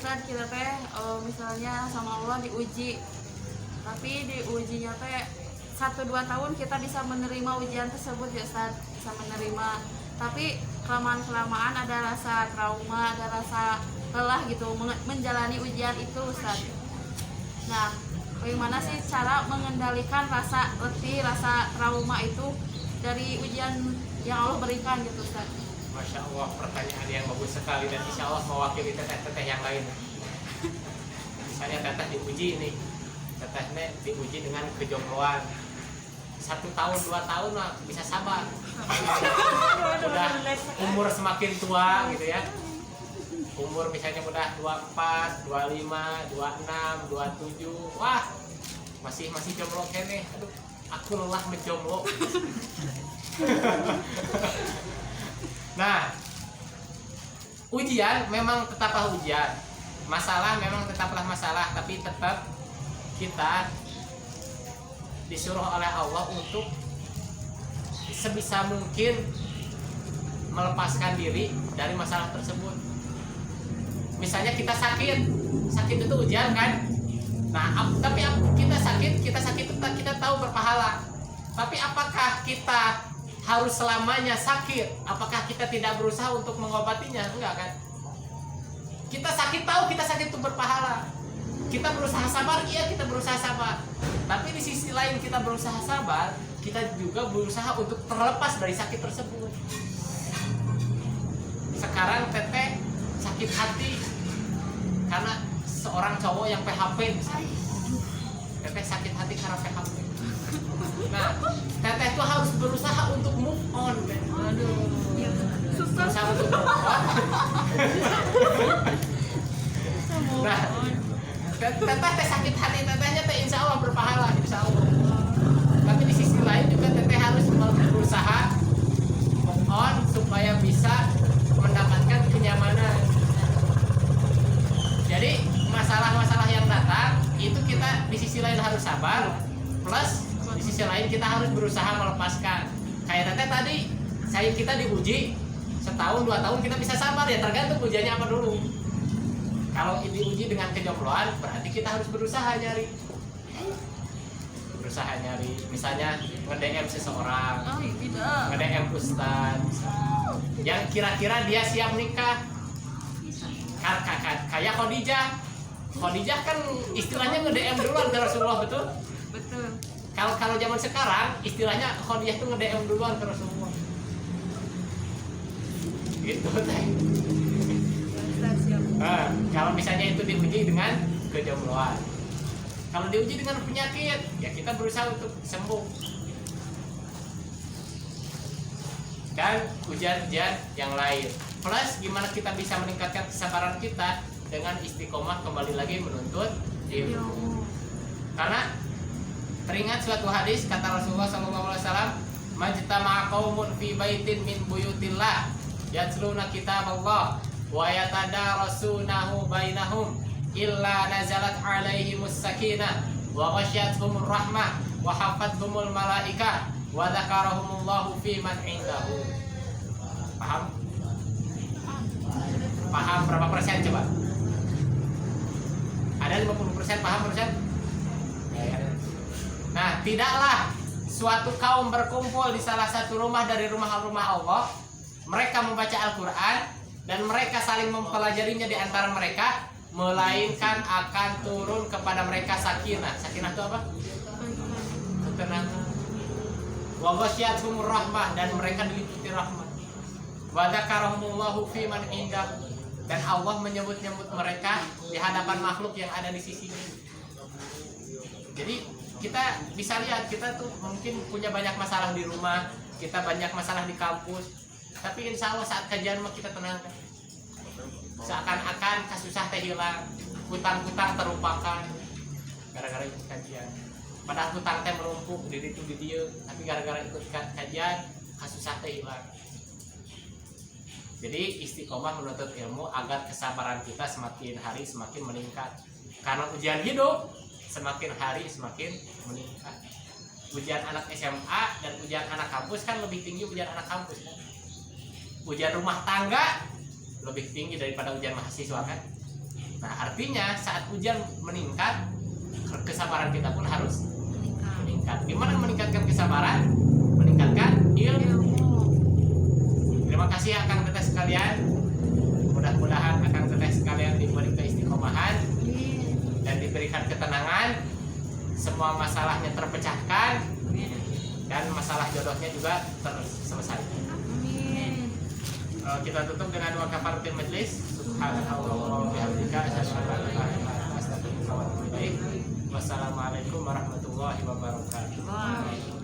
Ustaz, kita teh misalnya sama Allah diuji, tapi diujinya teh 1-2 tahun kita bisa menerima ujian tersebut ya Ustaz, bisa menerima. Tapi kelamaan ada rasa trauma, ada rasa lelah gitu menjalani ujian itu Ustaz. Nah, bagaimana sih cara mengendalikan rasa letih, rasa trauma itu dari ujian yang Allah berikan gitu Ustaz? Masya Allah, pertanyaan yang bagus sekali dan insya Allah mewakili teteh-teteh yang lain. Misalnya teteh diuji ini, tetehnya diuji dengan kejombloan 1 tahun 2 tahun lah bisa sabar. Udah umur semakin tua gitu ya, umur misalnya udah 24, 25, 26, 27, wah masih jomblo kene, aduh aku lelah menjomblo. Nah, ujian memang tetaplah ujian, masalah memang tetaplah masalah, tapi tetap kita disuruh oleh Allah untuk sebisa mungkin melepaskan diri dari masalah tersebut. Misalnya kita sakit itu ujian kan. Nah, tapi kita sakit itu kita tahu berpahala. Tapi apakah kita harus selamanya sakit? Apakah kita tidak berusaha untuk mengobatinya? Enggak kan? Kita sakit tahu kita sakit itu berpahala. Kita berusaha sabar, iya kita berusaha sabar. Tapi di sisi lain kita berusaha sabar, kita juga berusaha untuk terlepas dari sakit tersebut. Sekarang teteh sakit hati karena seorang cowok yang PHP misalnya. Teteh sakit hati karena PHP. Nah, teteh itu harus berusaha untuk move on. Aduh, berusaha untuk move on. Nah, teteh sakit hati, tetehnya teh insya Allah berpahala, insya Allah. Tapi di sisi lain juga teteh harus berusaha move on supaya bisa mendapatkan kenyamanan. Jadi masalah-masalah yang datang itu kita di sisi lain harus sabar, plus di sisi lain kita harus berusaha melepaskan. Kayak teteh tadi, kita diuji 1 tahun 2 tahun kita bisa sabar, ya tergantung ujiannya apa dulu. Kalau diuji dengan kejombloan berarti kita harus berusaha nyari, misalnya nge-DM seseorang, nge-DM ustaz yang kira-kira dia siap nikah. Kayak Khadijah kan istilahnya nge-DM duluan ke Rasulullah, betul? Kalau zaman sekarang istilahnya Khadijah tuh nge-DM duluan ke Rasulullah. Gitu teh. Nah, kalau misalnya itu diuji dengan kejombloan, kalau diuji dengan penyakit, ya kita berusaha untuk sembuh. Dan ujian-ujian yang lain. Plus gimana kita bisa meningkatkan kesabaran kita dengan istiqomah kembali lagi menuntut ilmu. Karena teringat suatu hadis kata Rasulullah SAW, majtama'a qaumun fi baitin min buyutillah yatluna kitaballah wa yatadarasunahu bainahum illa nazalat alaihimus sakinah wa ghasyiyatuhumur rahmah wa hafathumul malaikah wa dzakarahumullahu fi man indahu. Paham berapa persen coba? Ada 50% paham persen? Nah, tidaklah suatu kaum berkumpul di salah satu rumah dari rumah-rumah Allah, mereka membaca Al-Quran dan mereka saling mempelajarinya di antara mereka, melainkan akan turun kepada mereka sakinah. Sakinah itu apa? Ketenangan. Wa ghasyiyatuhumur rahmah, dan mereka diliputi rahmat. Wa dzakarahumullahu fi man indah, dan Allah menyebut-nyebut mereka di hadapan makhluk yang ada di sisinya. Jadi kita bisa lihat, kita tuh mungkin punya banyak masalah di rumah, kita banyak masalah di kampus, tapi insya Allah saat kajian kita tenang. Seakan-akan kasusah teh hilang, hutang-hutang terlupakan gara-gara ikut kajian. Padahal hutang teh menumpuk di itu di dia, tapi gara-gara ikut kajian kasusah teh hilang. Jadi istiqomah menuntut ilmu agar kesabaran kita semakin hari semakin meningkat. Karena ujian hidup semakin hari semakin meningkat. Ujian anak SMA dan ujian anak kampus kan lebih tinggi ujian anak kampus kan. Ujian rumah tangga lebih tinggi daripada ujian mahasiswa kan. Nah artinya saat ujian meningkat, kesabaran kita pun harus meningkat. Gimana meningkatkan kesabaran? Meningkatkan ilmu. Terima kasih akang teteh sekalian. Mudah-mudahan akang teteh sekalian diberi keistiqomahan dan diberikan ketenangan. Semua masalahnya terpecahkan dan masalah jodohnya juga terselesaikan. Kita tutup dengan dua kafaratul majlis. Subhanallah wa bihamdika asyhadu an la ilaha illa anta astaghfiruka wa atubu ilaik. Wassalamualaikum warahmatullahi wabarakatuh.